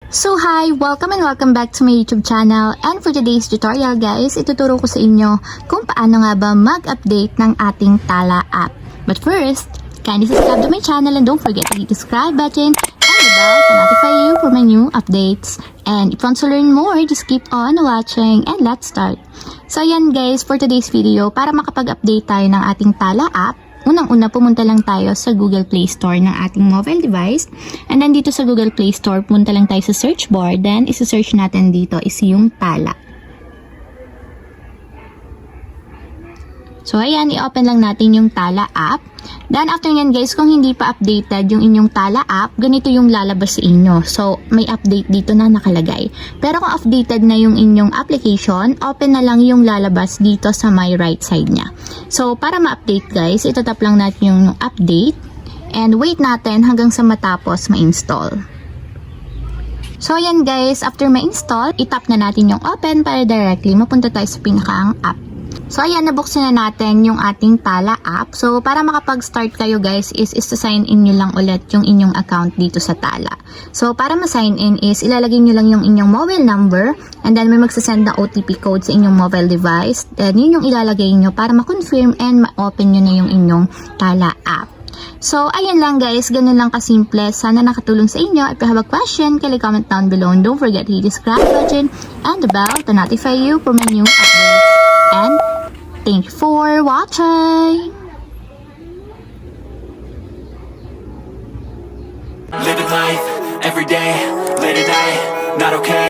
So hi! Welcome and welcome back to my YouTube channel, and for today's tutorial guys, ituturo ko sa inyo kung paano nga ba mag-update ng ating Tala app. But first, kindly subscribe to my channel and don't forget to hit the subscribe button and the bell to notify you for my new updates. And if you want to learn more, just keep on watching and let's start. So ayan guys, for today's video, para makapag-update tayo ng ating Tala app, unang-una pumunta lang tayo sa Google Play Store ng ating mobile device. And then dito sa Google Play Store, pumunta lang tayo sa search bar. Then isi-search natin dito is yung Tala. So ayan, i-open lang natin yung Tala app. Then after nyan guys, kung hindi pa updated yung inyong Tala app, ganito yung lalabas sa inyo. So may update dito na nakalagay. Pero kung updated na yung inyong application, open na lang yung lalabas dito sa my right side nya. So para ma-update guys, itatap lang natin yung update and wait natin hanggang sa matapos ma-install. So ayan guys, after ma-install, itap na natin yung open para directly mapunta tayo sa pinakaang app. So ayan, nabuksan na natin yung ating Tala app. So para makapag-start kayo guys is sign in nyo lang ulit yung inyong account dito sa Tala. So para ma-sign in is ilalagay nyo lang yung inyong mobile number and then may magsasend na OTP code sa inyong mobile device. Then yun yung ilalagay nyo para ma-confirm and ma-open nyo na yung inyong Tala app. So, ayan lang guys, ganun lang kasimple. Sana nakatulong sa inyo. If you have a question, kindly comment down below and don't forget to hit the subscribe button and the bell to notify you for my new updates. And thank you for watching! Living life, every day, late at night, not okay.